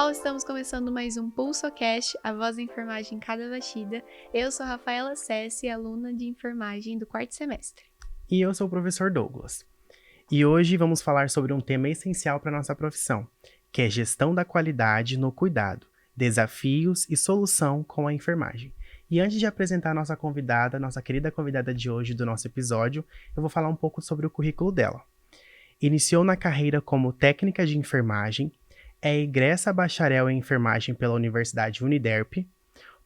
pessoal, estamos começando mais um PulsoCast, a voz da enfermagem em cada batida. Eu sou Rafaela Sessi, aluna de enfermagem do quarto semestre. E eu sou o professor Douglas. E hoje vamos falar sobre um tema essencial para a nossa profissão, que é gestão da qualidade no cuidado, desafios e solução com a enfermagem. E antes de apresentar a nossa querida convidada de hoje do nosso episódio, eu vou falar um pouco sobre o currículo dela. Iniciou na carreira como técnica de enfermagem, é egressa bacharel em enfermagem pela Universidade Uniderp,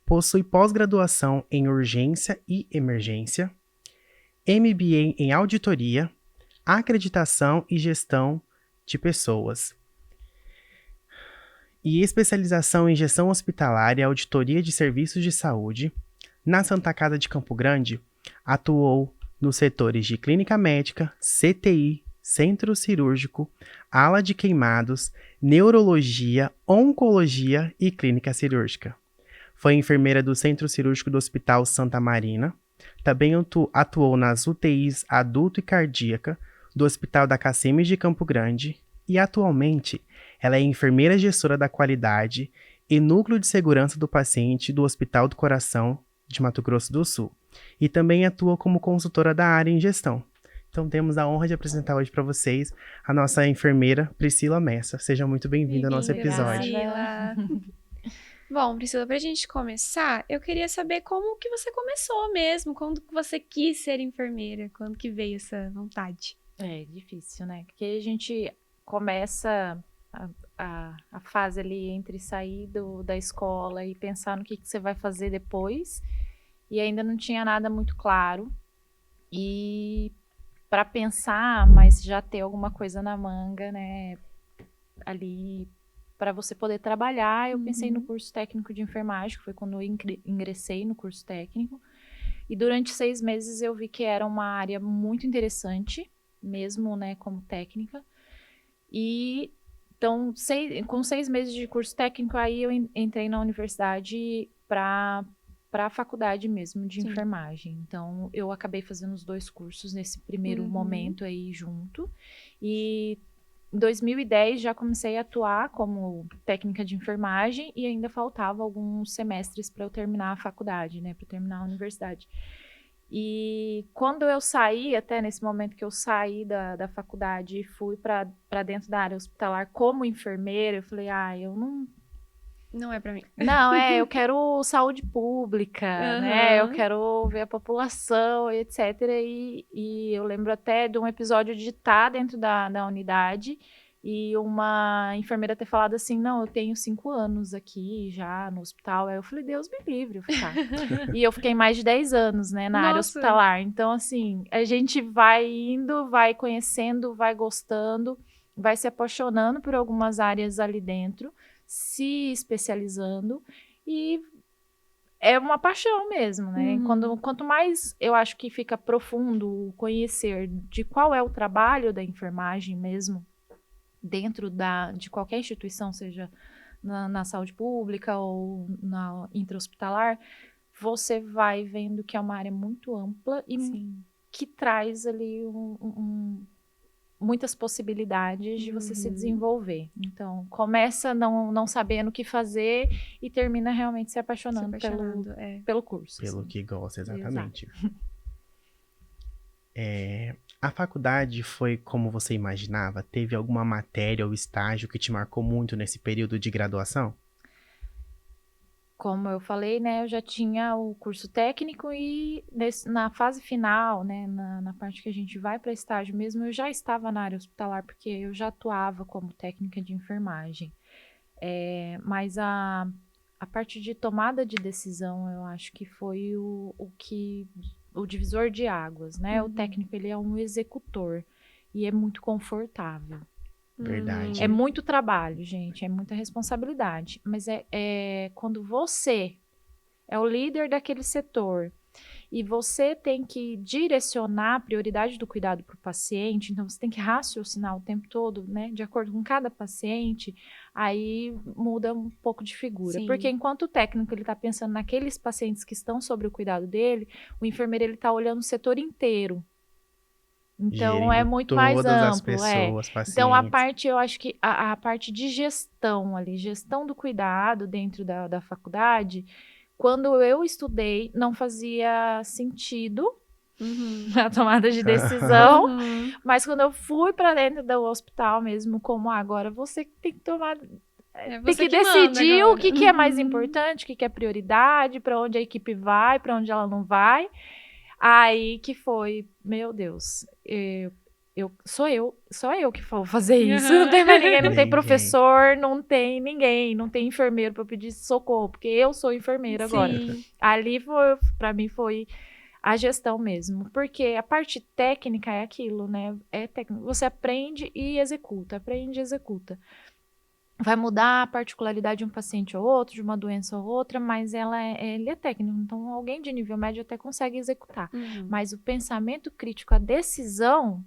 possui pós-graduação em urgência e emergência, MBA em auditoria, acreditação e gestão de pessoas, e especialização em gestão hospitalar e auditoria de serviços de saúde. Na Santa Casa de Campo Grande, atuou nos setores de clínica médica, CTI, centro cirúrgico, ala de queimados, neurologia, oncologia e clínica cirúrgica. Foi enfermeira do Centro Cirúrgico do Hospital Santa Marina. Também atuou nas UTIs adulto e cardíaca do Hospital da Cacemes de Campo Grande e atualmente ela é enfermeira gestora da qualidade e núcleo de segurança do paciente do Hospital do Coração de Mato Grosso do Sul e também atua como consultora da área em gestão. Então temos a honra de apresentar hoje para vocês a nossa enfermeira Priscila Messa. Seja muito bem-vinda ao nosso episódio. Priscila. Bom, Priscila, pra gente começar, eu queria saber como que você começou mesmo, quando que você quis ser enfermeira, quando que veio essa vontade? É difícil, né? Porque a gente começa a fase ali entre sair da escola e pensar no que você vai fazer depois, e ainda não tinha nada muito claro. E para pensar, mas já ter alguma coisa na manga, né? Ali para você poder trabalhar, eu pensei no curso técnico de enfermagem, que foi quando eu ingressei no curso técnico. E durante 6 meses eu vi que era uma área muito interessante, mesmo, né, como técnica. E então, com 6 meses de curso técnico, aí eu entrei na universidade para a faculdade mesmo de enfermagem. Então, eu acabei fazendo os 2 cursos nesse primeiro momento aí junto. E em 2010 já comecei a atuar como técnica de enfermagem e ainda faltava alguns semestres para eu terminar a faculdade, né, para terminar a universidade. E quando eu saí, até nesse momento que eu saí da faculdade e fui para dentro da área hospitalar como enfermeira, eu falei, eu não é pra mim. Não, eu quero saúde pública, né? Eu quero ver a população, etc. E eu lembro até de um episódio de estar dentro da unidade e uma enfermeira ter falado assim, não, eu tenho 5 anos aqui já no hospital. Aí eu falei, Deus me livre, eu ficar. E eu fiquei mais de 10 anos, né, na área hospitalar. Então, assim, a gente vai indo, vai conhecendo, vai gostando, vai se apaixonando por algumas áreas ali dentro, se especializando, e é uma paixão mesmo, né? Quanto mais eu acho que fica profundo o conhecer de qual é o trabalho da enfermagem mesmo, dentro de qualquer instituição, seja na saúde pública ou na intra-hospitalar, você vai vendo que é uma área muito ampla e que traz ali muitas possibilidades de você se desenvolver. Então, começa não sabendo o que fazer e termina realmente se apaixonando pelo curso. Pelo assim. que gosta, exatamente. A faculdade foi como você imaginava? Teve alguma matéria ou estágio que te marcou muito nesse período de graduação? Como eu falei, né, eu já tinha o curso técnico e na fase final, né, na parte que a gente vai para estágio mesmo, eu já estava na área hospitalar, porque eu já atuava como técnica de enfermagem. Mas a parte de tomada de decisão, eu acho que foi o divisor de águas, né? O técnico, ele é um executor e é muito confortável. Verdade. É muito trabalho, gente, é muita responsabilidade, mas quando você é o líder daquele setor e você tem que direcionar a prioridade do cuidado para o paciente, então você tem que raciocinar o tempo todo, né, de acordo com cada paciente, aí muda um pouco de figura. Sim. Porque enquanto o técnico ele está pensando naqueles pacientes que estão sob o cuidado dele, o enfermeiro ele está olhando o setor inteiro. Então, é Gerindo muito mais todas as amplo, pessoas, Então, a pacientes. parte, eu acho que a parte de gestão ali, gestão do cuidado dentro da faculdade, quando eu estudei, não fazia sentido a tomada de decisão, Uhum. mas quando eu fui para dentro do hospital mesmo, como agora, você tem que tomar, É tem você que que manda decidir o agora. que é mais Uhum. importante, o que é prioridade, para onde a equipe vai, para onde ela não vai. Aí que foi, meu Deus, sou eu que vou fazer isso. Não tem mais ninguém, não tem Ninguém. professor, não tem ninguém, não tem enfermeiro para pedir socorro, porque eu sou enfermeira agora. Sim. Ali para mim foi a gestão mesmo, porque a parte técnica é aquilo, né? É técnico. Você aprende e executa, aprende e executa. Vai mudar a particularidade de um paciente ou outro, de uma doença ou outra, mas ele é técnico, então alguém de nível médio até consegue executar. Uhum. Mas o pensamento crítico, a decisão,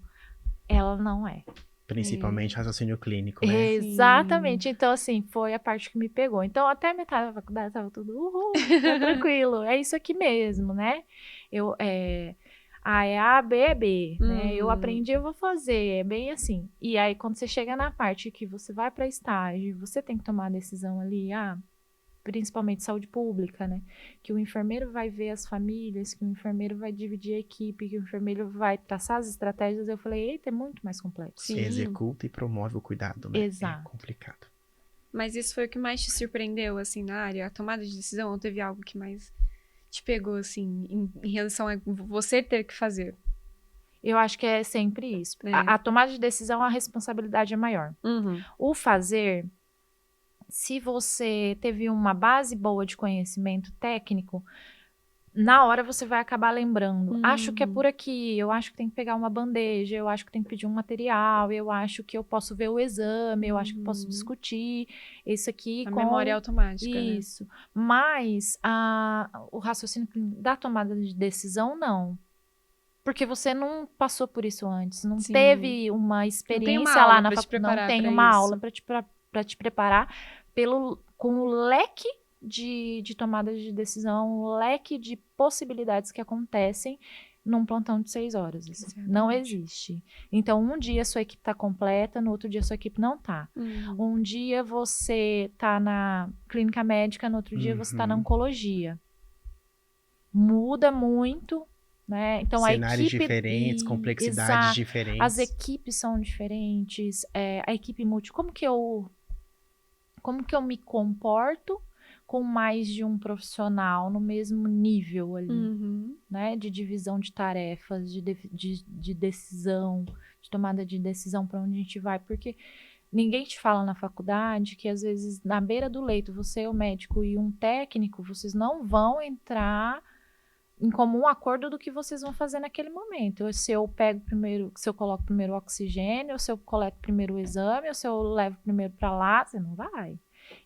ela não é. Principalmente raciocínio clínico, né? Exatamente. Então, assim, foi a parte que me pegou. Então, até metade da faculdade tava tudo, tá tranquilo, é isso aqui mesmo, né? A é A, B é B, né? Eu aprendi, eu vou fazer, é bem assim. E aí, quando você chega na parte que você vai para estágio, você tem que tomar a decisão ali, principalmente saúde pública, né? Que o enfermeiro vai ver as famílias, que o enfermeiro vai dividir a equipe, que o enfermeiro vai traçar as estratégias. Eu falei, eita, é muito mais complexo. Sim. Executa e promove o cuidado, né? Exato. É complicado. Mas isso foi o que mais te surpreendeu, assim, na área? A tomada de decisão? Ou teve algo que mais te pegou, assim, em relação a você ter que fazer? Eu acho que é sempre isso. É. A tomada de decisão, a responsabilidade é maior. Uhum. O fazer, se você teve uma base boa de conhecimento técnico, na hora você vai acabar lembrando. Acho que é por aqui, eu acho que tem que pegar uma bandeja, eu acho que tem que pedir um material, eu acho que eu posso ver o exame, eu acho que posso discutir isso aqui A com... memória automática, Isso. Mas o raciocínio da tomada de decisão, não. Porque você não passou por isso antes, não Sim. teve uma experiência uma aula lá na pra te faculdade, não preparar tem pra uma isso. aula para te preparar com o leque de tomadas de decisão, o leque de possibilidades que acontecem num plantão de 6 horas. Assim. Exatamente. Não existe. Então, um dia a sua equipe está completa, no outro dia a sua equipe não está. Um dia você está na clínica médica, no outro dia você está na oncologia. Muda muito. Né? Então, Cenários a equipe, diferentes, complexidades diferentes. As equipes são diferentes, a equipe como que eu me comporto com mais de um profissional no mesmo nível ali, né? De divisão de tarefas, de decisão, de tomada de decisão para onde a gente vai, porque ninguém te fala na faculdade que às vezes na beira do leito, você, o médico e um técnico, vocês não vão entrar em comum acordo do que vocês vão fazer naquele momento. Se eu coloco primeiro o oxigênio, ou se eu coleto primeiro o exame, ou se eu levo primeiro para lá, você não vai.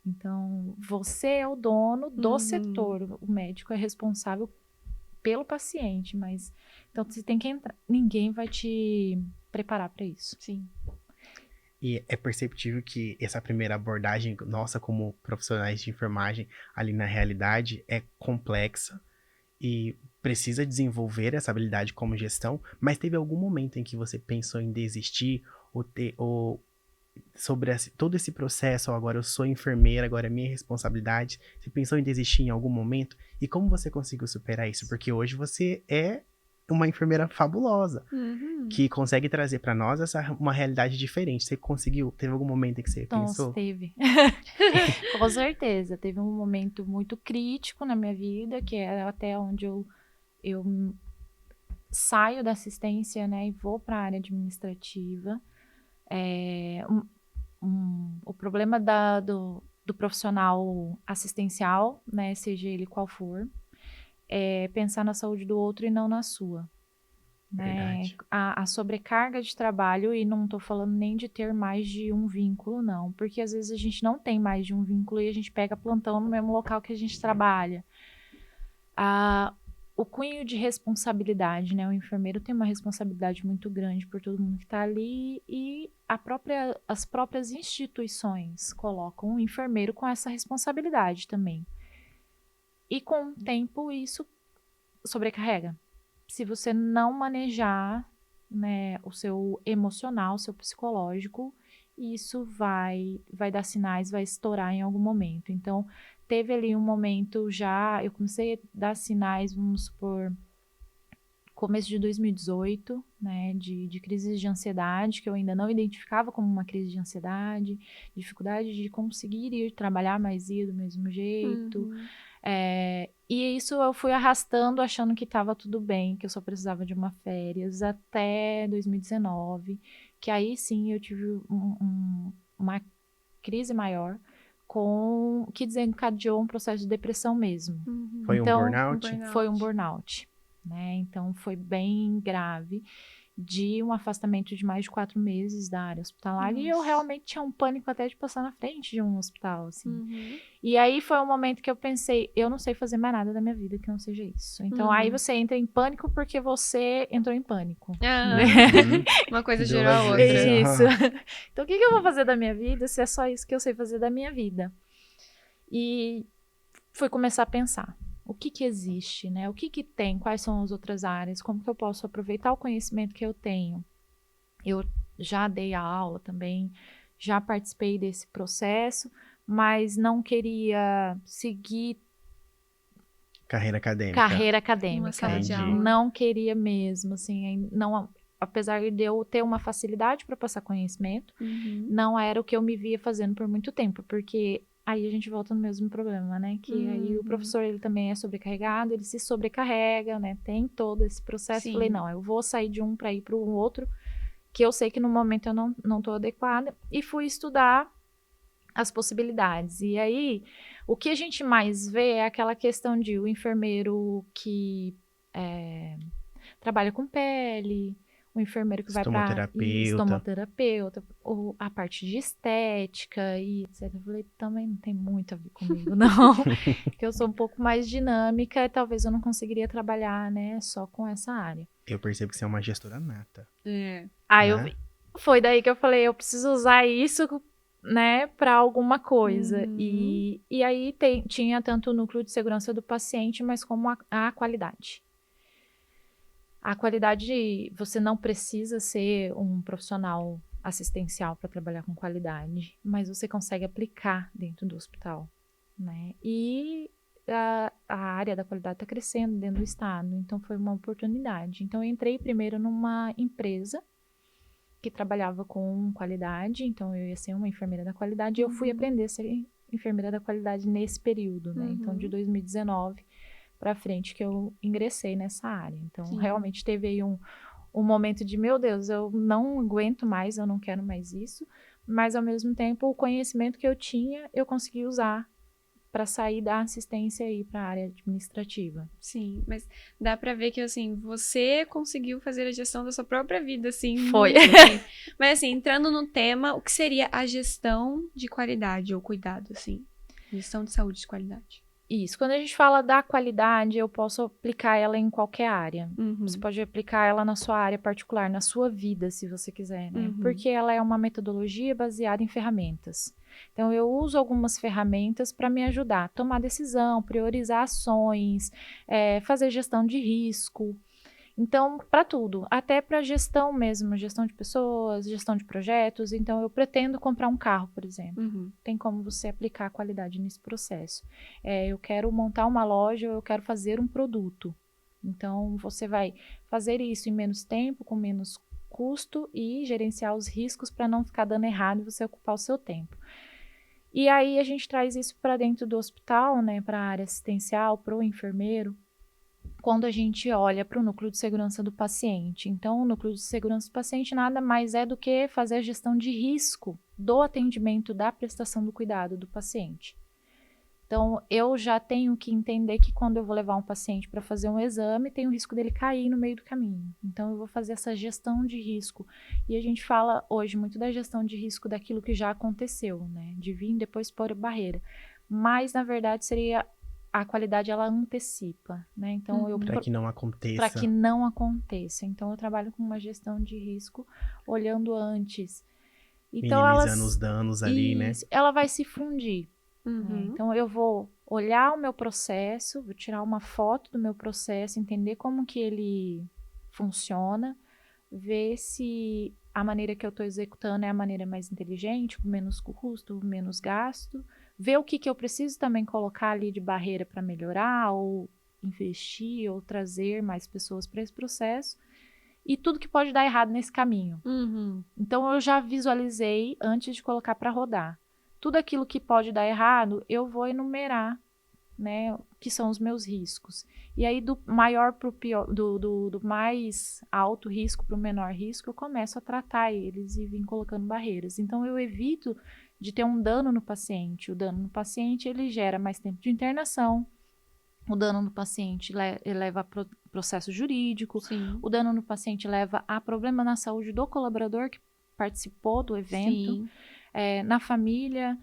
Então, você é o dono do setor, o médico é responsável pelo paciente, mas então você tem que entrar. Ninguém vai te preparar para isso. Sim. E é perceptível que essa primeira abordagem nossa como profissionais de enfermagem ali na realidade é complexa e precisa desenvolver essa habilidade como gestão, mas teve algum momento em que você pensou em desistir ou sobre todo esse processo, agora eu sou enfermeira, agora é minha responsabilidade, você pensou em desistir em algum momento? E como você conseguiu superar isso? Porque hoje você é uma enfermeira fabulosa, que consegue trazer para nós uma realidade diferente. Você conseguiu? Teve algum momento em que você pensou? Teve. Com certeza. Teve um momento muito crítico na minha vida, que é até onde eu saio da assistência, né, e vou para a área administrativa. O problema do profissional assistencial, né, seja ele qual for, é pensar na saúde do outro e não na sua. Né? A sobrecarga de trabalho, e não estou falando nem de ter mais de um vínculo, não, porque às vezes a gente não tem mais de um vínculo e a gente pega plantão no mesmo local que a gente trabalha. O cunho de responsabilidade, né? O enfermeiro tem uma responsabilidade muito grande por todo mundo que está ali, e as próprias instituições colocam o enfermeiro com essa responsabilidade também. E com o tempo isso sobrecarrega. Se você não manejar, né, o seu emocional, o seu psicológico, e isso vai dar sinais, vai estourar em algum momento. Então, teve ali um momento já, eu comecei a dar sinais, vamos supor, começo de 2018, né, de crises de ansiedade, que eu ainda não identificava como uma crise de ansiedade, dificuldade de conseguir ir trabalhar, mas ia do mesmo jeito. E isso eu fui arrastando, achando que estava tudo bem, que eu só precisava de uma férias, até 2019, que aí sim eu tive uma crise maior, que desencadeou um processo de depressão mesmo. Foi um Então, burnout? Foi um burnout, né? Então, foi bem grave, de um afastamento de mais de 4 meses da área hospitalar. E eu Nossa. realmente tinha um pânico até de passar na frente de um hospital, assim. E aí foi um momento que eu pensei, eu não sei fazer mais nada da minha vida que não seja isso. Então, aí você entra em pânico porque você entrou em pânico. Uma coisa Duas gerou a outra. vezes. Isso. Então, o que eu vou fazer da minha vida se é só isso que eu sei fazer da minha vida? E fui começar a pensar. O que existe, né? O que tem? Quais são as outras áreas? Como que eu posso aproveitar o conhecimento que eu tenho? Eu já dei a aula também, já participei desse processo, mas não queria seguir Carreira acadêmica. carreira Uma acadêmica. sala de Entendi. aula. Não queria mesmo, assim, não, apesar de eu ter uma facilidade para passar conhecimento, não era o que eu me via fazendo por muito tempo, porque aí a gente volta no mesmo problema, né? Que aí o professor, ele também é sobrecarregado, ele se sobrecarrega, né? Tem todo esse processo. Sim. Falei, não, eu vou sair de um para ir para o outro, que eu sei que no momento eu não tô adequada, e fui estudar as possibilidades. E aí, o que a gente mais vê é aquela questão de o enfermeiro que trabalha com pele, o enfermeiro que vai para estomoterapeuta, a parte de estética e etc. Eu falei, também não tem muito a ver comigo, não. Porque eu sou um pouco mais dinâmica e talvez eu não conseguiria trabalhar, né, só com essa área. Eu percebo que você é uma gestora nata. Aí né? foi daí que eu falei, eu preciso usar isso, né, para alguma coisa. E aí tinha tanto o núcleo de segurança do paciente, mas como a qualidade. A qualidade, você não precisa ser um profissional assistencial para trabalhar com qualidade, mas você consegue aplicar dentro do hospital, né? E a área da qualidade está crescendo dentro do estado, então foi uma oportunidade. Então eu entrei primeiro numa empresa que trabalhava com qualidade, então eu ia ser uma enfermeira da qualidade, e eu fui aprender a ser enfermeira da qualidade nesse período, né? Então de 2019 para frente que eu ingressei nessa área. Então, realmente teve aí um momento de, meu Deus, eu não aguento mais, eu não quero mais isso, mas ao mesmo tempo o conhecimento que eu tinha, eu consegui usar para sair da assistência e ir para a área administrativa. Sim, mas dá para ver que, assim, você conseguiu fazer a gestão da sua própria vida, assim. Foi. Muito bem. Mas, assim, entrando no tema, o que seria a gestão de qualidade ou cuidado, assim? Gestão de saúde de qualidade. Isso. Quando a gente fala da qualidade, eu posso aplicar ela em qualquer área. Você pode aplicar ela na sua área particular, na sua vida, se você quiser, né? Porque ela é uma metodologia baseada em ferramentas. Então, eu uso algumas ferramentas para me ajudar a tomar decisão, priorizar ações, fazer gestão de risco. Então, para tudo, até para gestão mesmo, gestão de pessoas, gestão de projetos. Então, eu pretendo comprar um carro, por exemplo. Tem como você aplicar a qualidade nesse processo. Eu quero montar uma loja, eu quero fazer um produto. Então, você vai fazer isso em menos tempo, com menos custo e gerenciar os riscos para não ficar dando errado e você ocupar o seu tempo. E aí, a gente traz isso para dentro do hospital, né, para a área assistencial, para o enfermeiro, quando a gente olha para o núcleo de segurança do paciente. Então, o núcleo de segurança do paciente nada mais é do que fazer a gestão de risco do atendimento, da prestação do cuidado do paciente. Então, eu já tenho que entender que quando eu vou levar um paciente para fazer um exame, tem o risco dele cair no meio do caminho. Então, eu vou fazer essa gestão de risco. E a gente fala hoje muito da gestão de risco daquilo que já aconteceu, né? De vir depois pôr barreira. Mas, na verdade, seria a qualidade, ela antecipa, né? Então, para que não aconteça. Para que não aconteça. Então, eu trabalho com uma gestão de risco olhando antes. Então, minimizando os danos ali, né? Ela vai se fundir. Então, eu vou olhar o meu processo, vou tirar uma foto do meu processo, entender como que ele funciona, ver se a maneira que eu estou executando é a maneira mais inteligente, com menos custo, menos gasto, ver o que eu preciso também colocar ali de barreira para melhorar, ou investir, ou trazer mais pessoas para esse processo, e tudo que pode dar errado nesse caminho. Uhum. Então, eu já visualizei antes de colocar para rodar. Tudo aquilo que pode dar errado, eu vou enumerar, né, que são os meus riscos. E aí, do maior para o pior, do mais alto risco para o menor risco, eu começo a tratar eles e vim colocando barreiras. Então, eu evito de ter um dano no paciente. O dano no paciente, ele gera mais tempo de internação. O dano no paciente leva a processo jurídico. Sim. O dano no paciente leva a problema na saúde do colaborador que participou do evento. Sim. Na família,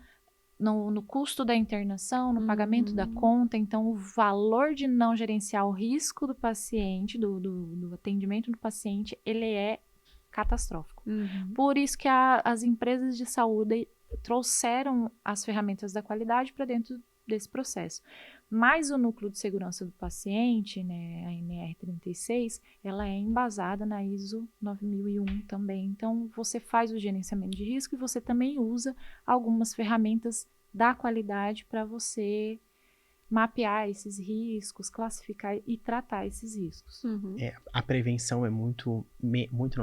no custo da internação, no pagamento da conta. Então, o valor de não gerenciar o risco do paciente, do atendimento do paciente, ele é catastrófico. Uhum. Por isso que as empresas de saúde trouxeram as ferramentas da qualidade para dentro desse processo. Mas o núcleo de segurança do paciente, né, a NR36, ela é embasada na ISO 9001 também. Então, você faz o gerenciamento de risco e você também usa algumas ferramentas da qualidade para você mapear esses riscos, classificar e tratar esses riscos. Uhum. A prevenção é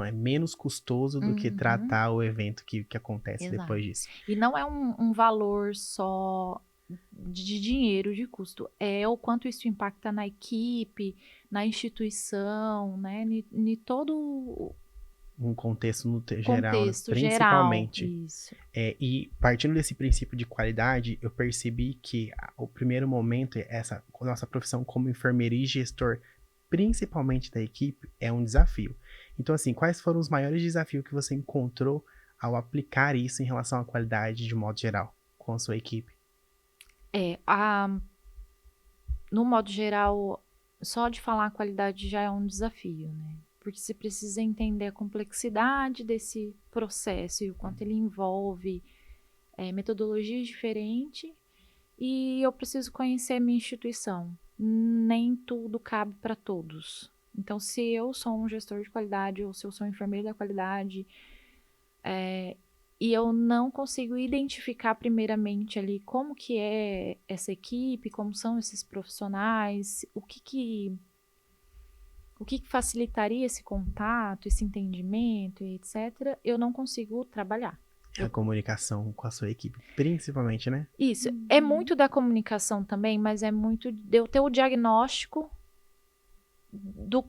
é menos custoso do que tratar o evento que acontece Exato. depois disso. E não é um valor só de dinheiro, de custo, é o quanto isso impacta na equipe, na instituição, né, em todo Um contexto no o geral, né? contexto Principalmente. geral. Isso. E partindo desse princípio de qualidade, eu percebi que o primeiro momento, essa nossa profissão como enfermeiro e gestor, principalmente da equipe, é um desafio. Então, assim, quais foram os maiores desafios que você encontrou ao aplicar isso em relação à qualidade de modo geral com a sua equipe? No modo geral, só de falar a qualidade já é um desafio, né? Porque você precisa entender a complexidade desse processo e o quanto ele envolve metodologias diferentes, e eu preciso conhecer a minha instituição. Nem tudo cabe para todos. Então, se eu sou um gestor de qualidade ou se eu sou um enfermeiro da qualidade, e eu não consigo identificar primeiramente ali como que é essa equipe, como são esses profissionais, o que facilitaria esse contato, esse entendimento, etc., eu não consigo trabalhar. A comunicação com a sua equipe, principalmente, né? Isso. É muito da comunicação também, mas é muito de eu ter o diagnóstico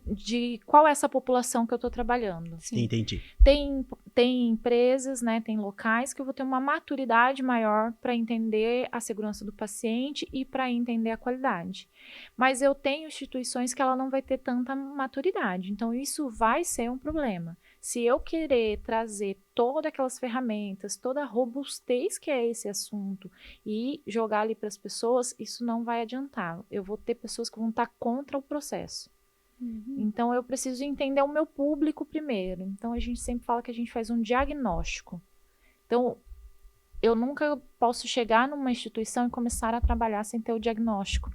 de qual é essa população que eu estou trabalhando. Sim. Entendi. Tem empresas, né, tem locais que eu vou ter uma maturidade maior para entender a segurança do paciente e para entender a qualidade. Mas eu tenho instituições que ela não vai ter tanta maturidade. Então, isso vai ser um problema. Se eu querer trazer todas aquelas ferramentas, toda a robustez que é esse assunto e jogar ali para as pessoas, isso não vai adiantar. Eu vou ter pessoas que vão estar contra o processo. Então, eu preciso entender o meu público primeiro. Então, a gente sempre fala que a gente faz um diagnóstico. Então, eu nunca posso chegar numa instituição e começar a trabalhar sem ter o diagnóstico.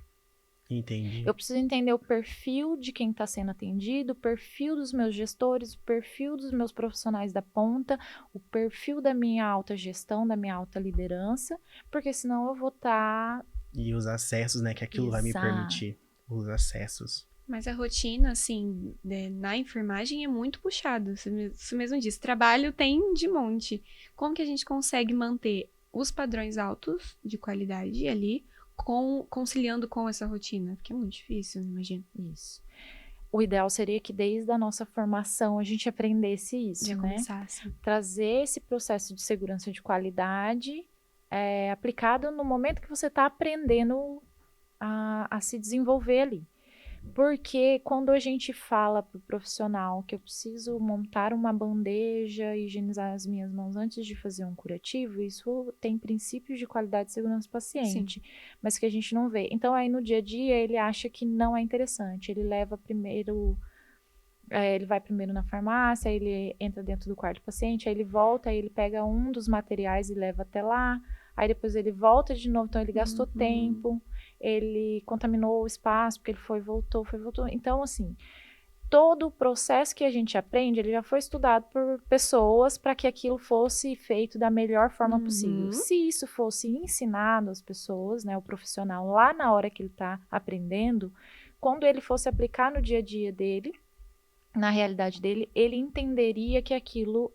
Entendi. Eu preciso entender o perfil de quem está sendo atendido, o perfil dos meus gestores, o perfil dos meus profissionais da ponta, o perfil da minha alta gestão, da minha alta liderança, porque senão eu vou estar... E os acessos, né, que aquilo vai me permitir. Os acessos. Mas a rotina, assim, na enfermagem é muito puxada. Você mesmo disse, trabalho tem de monte. Como que a gente consegue manter os padrões altos de qualidade ali, conciliando com essa rotina? Porque é muito difícil, imagino. Isso. O ideal seria que desde a nossa formação a gente aprendesse isso, Já né? começasse. Trazer esse processo de segurança de qualidade aplicado no momento que você está aprendendo a se desenvolver ali. Porque quando a gente fala para o profissional que eu preciso montar uma bandeja e higienizar as minhas mãos antes de fazer um curativo, isso tem princípios de qualidade e segurança do paciente, mas que a gente não vê. Então, aí no dia a dia, ele acha que não é interessante. Ele leva primeiro... ele vai primeiro na farmácia, aí ele entra dentro do quarto do paciente, aí ele volta, aí ele pega um dos materiais e leva até lá, aí depois ele volta de novo, então ele gastou tempo, ele contaminou o espaço, porque ele voltou. Então, assim, todo o processo que a gente aprende, ele já foi estudado por pessoas para que aquilo fosse feito da melhor forma possível. Se isso fosse ensinado às pessoas, né, o profissional, lá na hora que ele está aprendendo, quando ele fosse aplicar no dia a dia dele, na realidade dele, ele entenderia que aquilo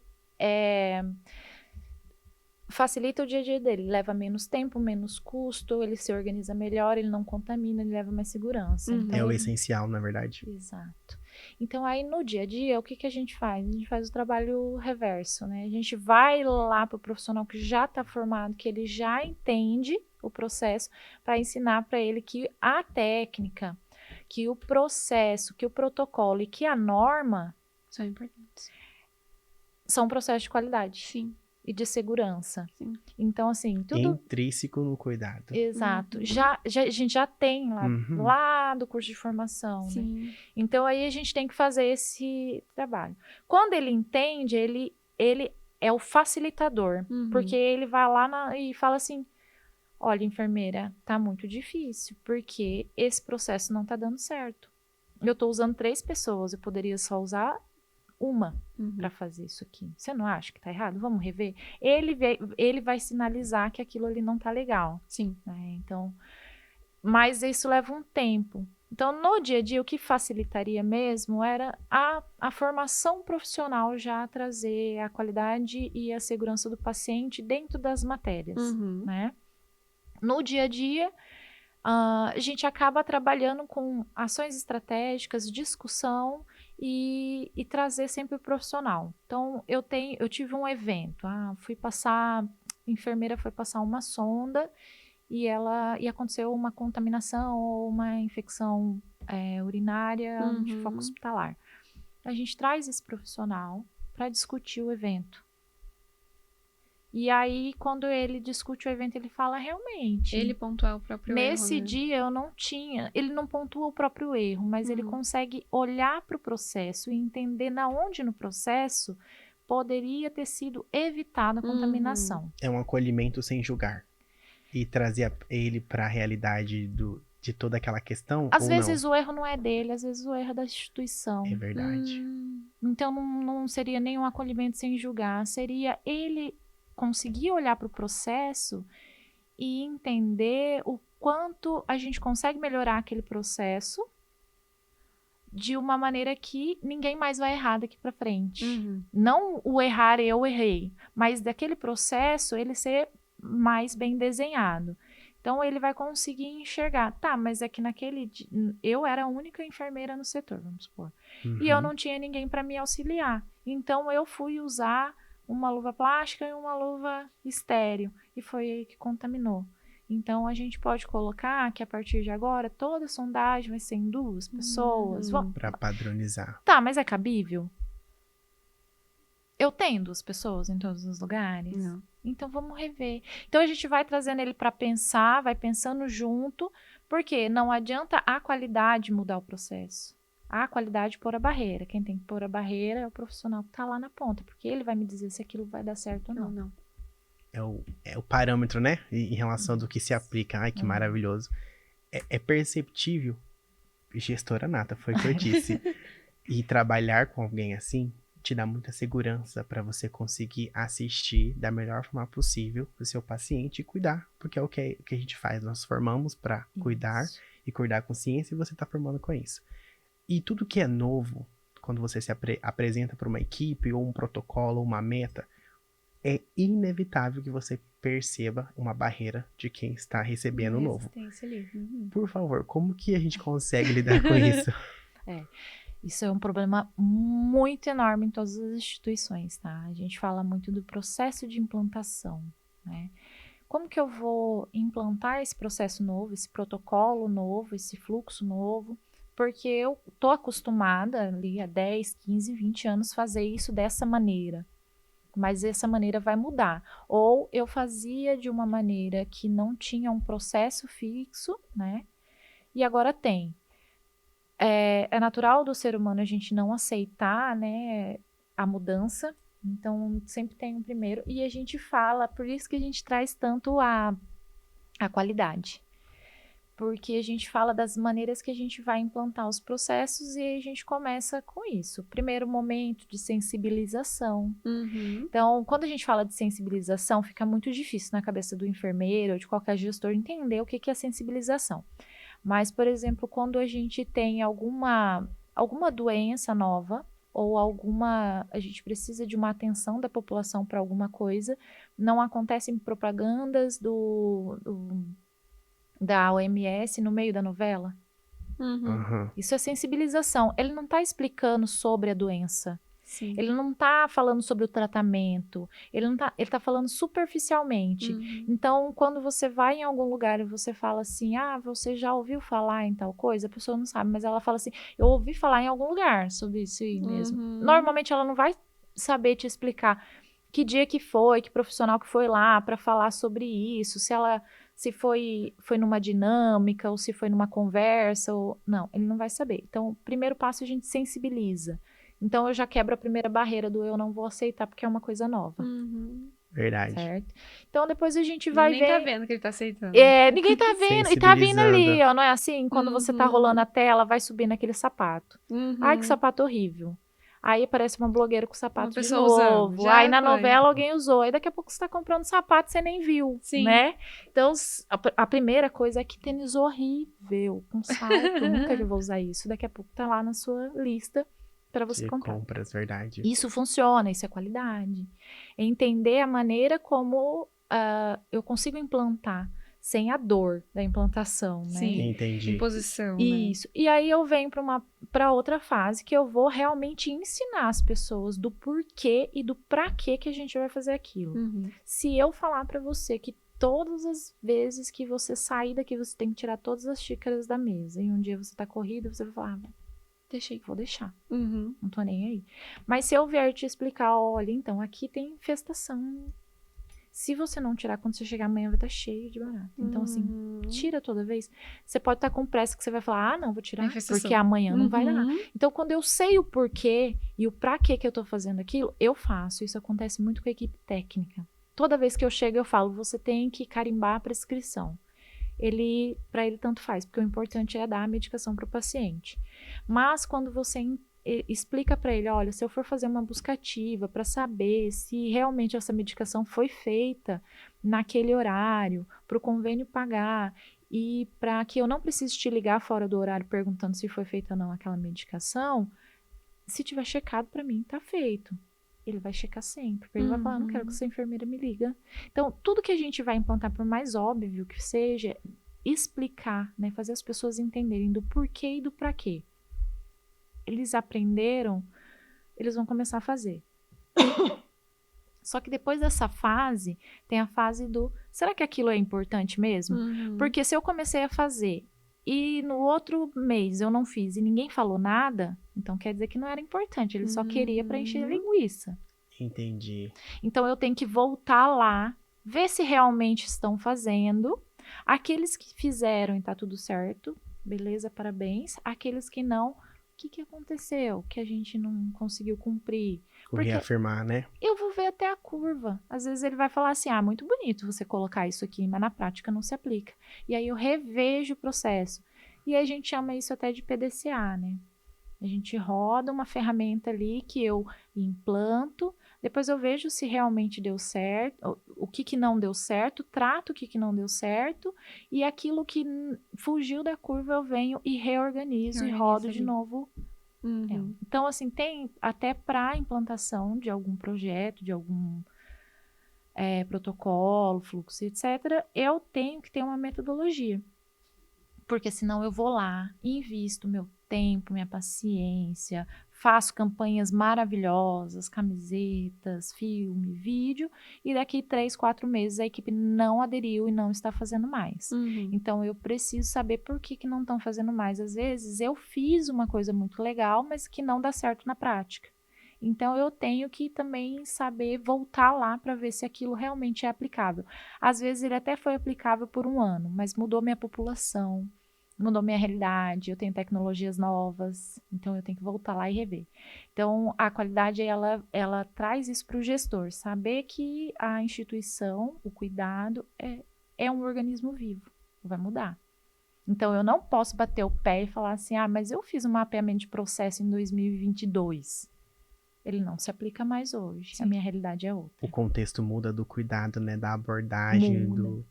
facilita o dia a dia dele, leva menos tempo, menos custo, ele se organiza melhor, ele não contamina, ele leva mais segurança. Então, É o essencial, na verdade. Exato. Então, aí no dia a dia, o que a gente faz? A gente faz o trabalho reverso, né? A gente vai lá para o profissional que já está formado, que ele já entende o processo, para ensinar para ele que a técnica, que o processo, que o protocolo e que a norma São importantes. são processos de qualidade. Sim. E de segurança. Sim. Então, assim, tudo... Intrínseco no cuidado. Exato. A gente já tem lá do curso de formação, Sim. né? Então, aí a gente tem que fazer esse trabalho. Quando ele entende, ele é o facilitador. Porque ele vai lá e fala assim, olha, enfermeira, tá muito difícil, porque esse processo não tá dando certo. Eu tô usando 3 pessoas, eu poderia só usar uma para fazer isso aqui. Você não acha que tá errado? Vamos rever? Ele vai sinalizar que aquilo ali não tá legal. Sim. Né? Então, mas isso leva um tempo. Então, no dia a dia, o que facilitaria mesmo era a formação profissional já trazer a qualidade e a segurança do paciente dentro das matérias, né? No dia a dia, a gente acaba trabalhando com ações estratégicas, discussão e trazer sempre o profissional. Então, eu tive um evento, a enfermeira foi passar uma sonda e aconteceu uma contaminação ou uma infecção urinária de foco hospitalar. A gente traz esse profissional para discutir o evento. E aí, quando ele discute o evento, ele fala realmente. Ele pontua o próprio erro. Nesse dia eu não tinha. Ele não pontua o próprio erro, mas ele consegue olhar para o processo e entender na onde no processo poderia ter sido evitada a contaminação. É um acolhimento sem julgar. E trazer ele para a realidade de toda aquela questão. Às vezes o erro não é dele, às vezes o erro é da instituição. É verdade. Então não seria nenhum acolhimento sem julgar, seria ele conseguir olhar para o processo e entender o quanto a gente consegue melhorar aquele processo de uma maneira que ninguém mais vai errar daqui para frente. Não o errar, eu errei, mas daquele processo ele ser mais bem desenhado. Então ele vai conseguir enxergar, tá, mas é que naquele dia, eu era a única enfermeira no setor, vamos supor, e eu não tinha ninguém para me auxiliar. Então eu fui usar uma luva plástica e uma luva estéril, e foi aí que contaminou. Então, a gente pode colocar que a partir de agora, toda sondagem vai ser em 2 pessoas. Para padronizar. Tá, mas é cabível? Eu tenho 2 pessoas em todos os lugares? Não. Então, vamos rever. Então, a gente vai trazendo ele para pensar, vai pensando junto, porque não adianta a qualidade mudar o processo. A qualidade pôr a barreira. Quem tem que pôr a barreira é o profissional que está lá na ponta, porque ele vai me dizer se aquilo vai dar certo ou não. É o parâmetro, né? Em relação do que se aplica. Ai, que maravilhoso. É perceptível. Gestora nata, foi o que eu disse. E trabalhar com alguém assim te dá muita segurança para você conseguir assistir da melhor forma possível o seu paciente e cuidar. Porque é o que a gente faz. Nós formamos para cuidar e cuidar com ciência, e você está formando com isso. E tudo que é novo, quando você se apresenta para uma equipe, ou um protocolo, ou uma meta, é inevitável que você perceba uma barreira de quem está recebendo o novo. Por favor, como que a gente consegue lidar com isso? Isso é um problema muito enorme em todas as instituições, tá? A gente fala muito do processo de implantação, né? Como que eu vou implantar esse processo novo, esse protocolo novo, esse fluxo novo? Porque eu tô acostumada ali há 10, 15, 20 anos fazer isso dessa maneira. Mas essa maneira vai mudar. Ou eu fazia de uma maneira que não tinha um processo fixo, né? E agora tem. É natural do ser humano a gente não aceitar, né, a mudança. Então, sempre tem um primeiro. E a gente fala, por isso que a gente traz tanto a qualidade. porque a gente fala das maneiras que a gente vai implantar os processos e aí a gente começa com isso. Primeiro momento de sensibilização. Uhum. Então, quando a gente fala de sensibilização, fica muito difícil na cabeça do enfermeiro ou de qualquer gestor entender o que é sensibilização. Mas, por exemplo, quando a gente tem alguma doença nova ou a gente precisa de uma atenção da população para alguma coisa, não acontecem propagandas da OMS no meio da novela? Uhum. Aham. Isso é sensibilização. Ele não está explicando sobre a doença. Sim. Ele não está falando sobre o tratamento. Ele tá falando superficialmente. Uhum. Então, quando você vai em algum lugar e você fala assim, você já ouviu falar em tal coisa? A pessoa não sabe, mas ela fala assim, eu ouvi falar em algum lugar sobre isso aí mesmo. Uhum. Normalmente, ela não vai saber te explicar que dia que foi, que profissional que foi lá para falar sobre isso, se foi numa dinâmica ou se foi numa conversa, não, ele não vai saber. Então, o primeiro passo a gente sensibiliza. Então, eu já quebro a primeira barreira do eu não vou aceitar porque é uma coisa nova, Uhum. Verdade. certo? Então, depois a gente vai Nem ver... tá vendo que ele tá aceitando. Ninguém tá vendo, e tá vindo ali, Sensibilizando. ó, não é assim? Quando você tá Uhum. rolando a tela, vai subir naquele sapato. Uhum. Ai, que sapato horrível. Aí aparece uma blogueira com sapato Uma de pessoa novo. usando, já Aí na foi. novela alguém usou. Aí daqui a pouco você tá comprando sapato e você nem viu, Sim. né? Então, a primeira coisa é que tênis horrível, com salto. Nunca vou usar isso. Daqui a pouco tá lá na sua lista para você De comprar. compras, verdade. Isso funciona, isso é qualidade. É entender a maneira como eu consigo implantar sem a dor da implantação, né? Sim. Entendi. Imposição, né? Isso. E aí eu venho para outra fase que eu vou realmente ensinar as pessoas do porquê e do pra quê que a gente vai fazer aquilo. Uhum. Se eu falar para você que todas as vezes que você sair daqui, você tem que tirar todas as xícaras da mesa, e um dia você tá corrido, você vai falar, vou deixar. Uhum. Não tô nem aí. Mas se eu vier te explicar, olha, então, aqui tem infestação. Se você não tirar, quando você chegar amanhã vai estar cheio de barata. Então, assim, Uhum. tira toda vez. Você pode estar com pressa que você vai falar, não, vou tirar, Infestação. porque amanhã não vai dar. Uhum. Então, quando eu sei o porquê e o pra quê que eu tô fazendo aquilo, eu faço. Isso acontece muito com a equipe técnica. Toda vez que eu chego, eu falo, você tem que carimbar a prescrição. Para ele tanto faz, porque o importante é dar a medicação para o paciente. Mas quando você explica para ele, olha, se eu for fazer uma busca ativa para saber se realmente essa medicação foi feita naquele horário, para o convênio pagar, e para que eu não precise te ligar fora do horário perguntando se foi feita ou não aquela medicação, se tiver checado para mim, tá feito. Ele vai checar sempre, porque ele vai falar, não quero que essa enfermeira me liga. Então, tudo que a gente vai implantar, por mais óbvio que seja, explicar, né, fazer as pessoas entenderem do porquê e do pra quê. Eles aprenderam, eles vão começar a fazer. Só que depois dessa fase, tem a fase do, será que aquilo é importante mesmo? Uhum. Porque se eu comecei a fazer e no outro mês eu não fiz e ninguém falou nada, então quer dizer que não era importante, ele só queria para encher linguiça. Entendi. Então eu tenho que voltar lá, ver se realmente estão fazendo. Aqueles que fizeram e tá tudo certo, beleza, parabéns. Aqueles que não, o que aconteceu? Que a gente não conseguiu cumprir? Porque Reafirmar, né? eu vou ver até a curva. Às vezes ele vai falar assim, muito bonito você colocar isso aqui, mas na prática não se aplica. E aí eu revejo o processo. E aí a gente chama isso até de PDCA, né? A gente roda uma ferramenta ali que eu implanto, depois eu vejo se realmente deu certo, o que não deu certo, trato o que não deu certo, e aquilo que fugiu da curva eu venho e reorganizo e rodo de novo. Uhum. Então, assim, tem até para implantação de algum projeto, de algum protocolo, fluxo, etc., eu tenho que ter uma metodologia. Porque senão eu vou lá, invisto meu tempo, minha paciência, faço campanhas maravilhosas, camisetas, filme, vídeo, e daqui 3, 4 meses a equipe não aderiu e não está fazendo mais. Uhum. Então eu preciso saber por que não estão fazendo mais. Às vezes eu fiz uma coisa muito legal, mas que não dá certo na prática. Então eu tenho que também saber voltar lá para ver se aquilo realmente é aplicável. Às vezes ele até foi aplicável por 1 ano, mas mudou minha população, mudou minha realidade, eu tenho tecnologias novas, então eu tenho que voltar lá e rever. Então a qualidade ela traz isso para o gestor, saber que a instituição, o cuidado é um organismo vivo, vai mudar. Então, eu não posso bater o pé e falar assim, mas eu fiz um mapeamento de processo em 2022. Ele não se aplica mais hoje. Sim. A minha realidade é outra. O contexto muda do cuidado, né? Da abordagem, Muda.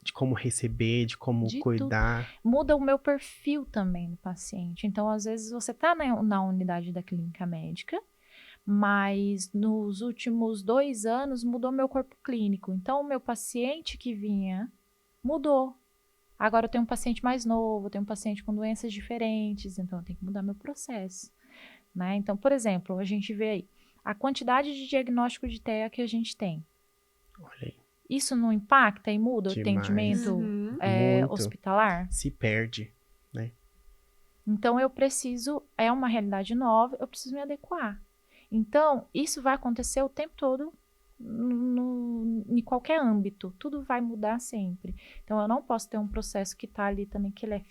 de como receber, de como De cuidar. Muda o meu perfil também do paciente. Então, às vezes, você está na unidade da clínica médica, mas nos últimos 2 anos mudou meu corpo clínico. Então, o meu paciente que vinha mudou. Agora eu tenho um paciente mais novo, tenho um paciente com doenças diferentes, então eu tenho que mudar meu processo, né? Então, por exemplo, a gente vê aí a quantidade de diagnóstico de TEA que a gente tem. Olha aí. Isso não impacta e muda o Demais. atendimento Muito. hospitalar? Se perde, né? Então, eu preciso, é uma realidade nova, eu preciso me adequar. Então, isso vai acontecer o tempo todo em qualquer âmbito. Tudo vai mudar sempre. Então, eu não posso ter um processo que está ali também, que ele é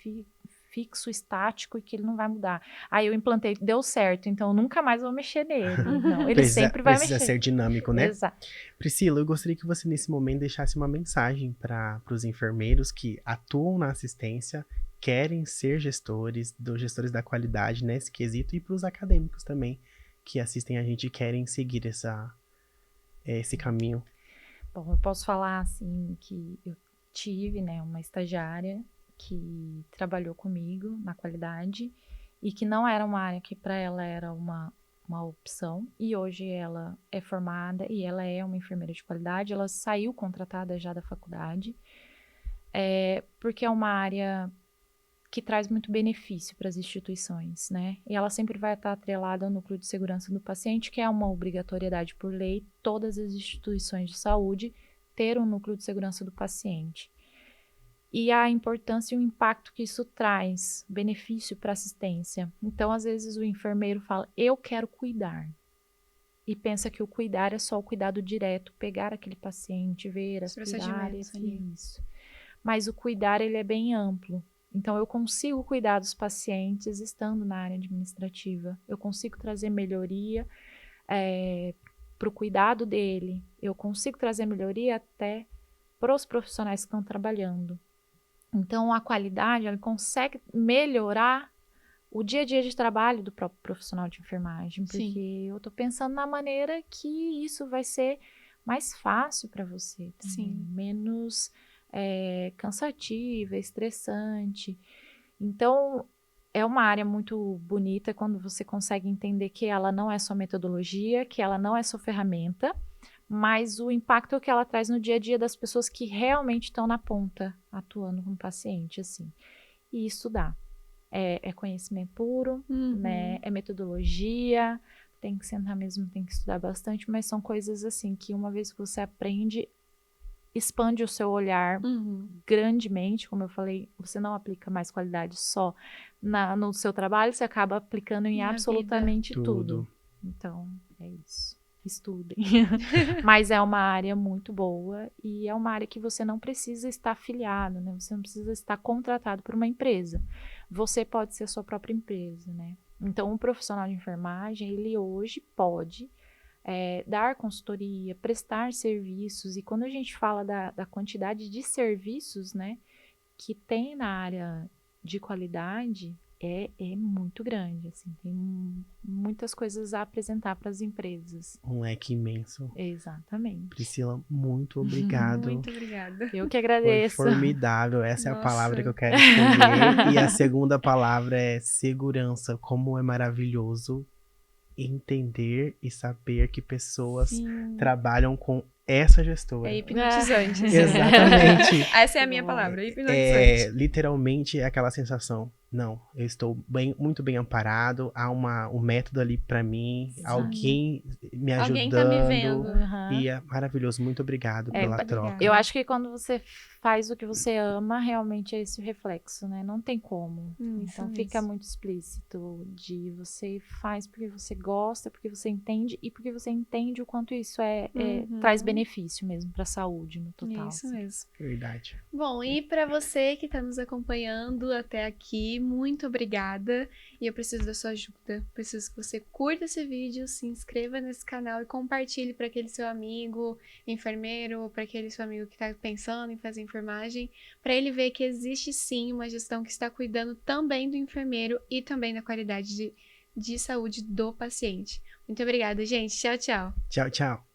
fixo, estático e que ele não vai mudar. Aí eu implantei, deu certo, então eu nunca mais vou mexer nele. Não, ele sempre vai mexer. Precisa ser dinâmico, né? Exato. Priscila, eu gostaria que você nesse momento deixasse uma mensagem para os enfermeiros que atuam na assistência, querem ser gestores da qualidade nesse quesito, e para os acadêmicos também que assistem a gente e querem seguir esse caminho. Bom, eu posso falar assim que eu tive, né, uma estagiária que trabalhou comigo na qualidade e que não era uma área que para ela era uma opção, e hoje ela é formada e ela é uma enfermeira de qualidade. Ela saiu contratada já da faculdade, porque é uma área que traz muito benefício para as instituições, né? E ela sempre vai estar atrelada ao núcleo de segurança do paciente, que é uma obrigatoriedade por lei, todas as instituições de saúde ter um núcleo de segurança do paciente. E a importância e o impacto que isso traz, benefício para a assistência. Então, às vezes, o enfermeiro fala, eu quero cuidar. E pensa que o cuidar é só o cuidado direto, pegar aquele paciente, ver, aspirar, isso. Mas o cuidar, ele é bem amplo. Então, eu consigo cuidar dos pacientes estando na área administrativa. Eu consigo trazer melhoria para o cuidado dele. Eu consigo trazer melhoria até para os profissionais que estão trabalhando. Então, a qualidade, ela consegue melhorar o dia a dia de trabalho do próprio profissional de enfermagem. Porque Sim. eu estou pensando na maneira que isso vai ser mais fácil para você também. Sim. Menos cansativa, estressante. Então, é uma área muito bonita quando você consegue entender que ela não é só metodologia, que ela não é só ferramenta, mas o impacto que ela traz no dia a dia das pessoas que realmente estão na ponta, atuando com o paciente, assim. E estudar. É conhecimento puro, né? É metodologia, tem que sentar mesmo, tem que estudar bastante, mas são coisas assim que uma vez que você aprende, expande o seu olhar grandemente. Como eu falei, você não aplica mais qualidade só no seu trabalho, você acaba aplicando em absolutamente tudo. Então, é isso. Estudem. Mas é uma área muito boa e é uma área que você não precisa estar afiliado, né? Você não precisa estar contratado por uma empresa. Você pode ser a sua própria empresa, né? Então, um profissional de enfermagem, ele hoje pode dar consultoria, prestar serviços. E quando a gente fala da quantidade de serviços, né, que tem na área de qualidade, é muito grande, assim, tem muitas coisas a apresentar para as empresas. Um leque imenso. Exatamente. Priscila, muito obrigado. Muito obrigada. Eu que agradeço. Foi formidável, essa é a Nossa. palavra que eu quero escolher. E a segunda palavra é segurança. Como é maravilhoso entender e saber que pessoas trabalham com essa gestora. É hipnotizante. Exatamente. Essa é a minha palavra, hipnotizante. Literalmente é aquela sensação. Não, eu estou muito bem amparado. Há um método ali pra mim. Sim. Alguém me ajudando. Alguém tá me vendo. E é maravilhoso. Muito obrigado pela troca. Eu acho que quando você faz o que você ama, realmente é esse o reflexo, né? Não tem como. Então fica muito explícito de você faz porque você gosta, porque você entende e porque você entende o quanto isso traz benefício mesmo pra saúde no total. Isso mesmo. Verdade. Bom, e para você que está nos acompanhando até aqui, Gi, muito obrigada. E eu preciso da sua ajuda. Preciso que você curta esse vídeo, se inscreva nesse canal e compartilhe para aquele seu amigo enfermeiro, ou para aquele seu amigo que está pensando em fazer enfermagem, para ele ver que existe sim uma gestão que está cuidando também do enfermeiro e também da qualidade de saúde do paciente. Muito obrigada, gente. Tchau, tchau. Tchau, tchau.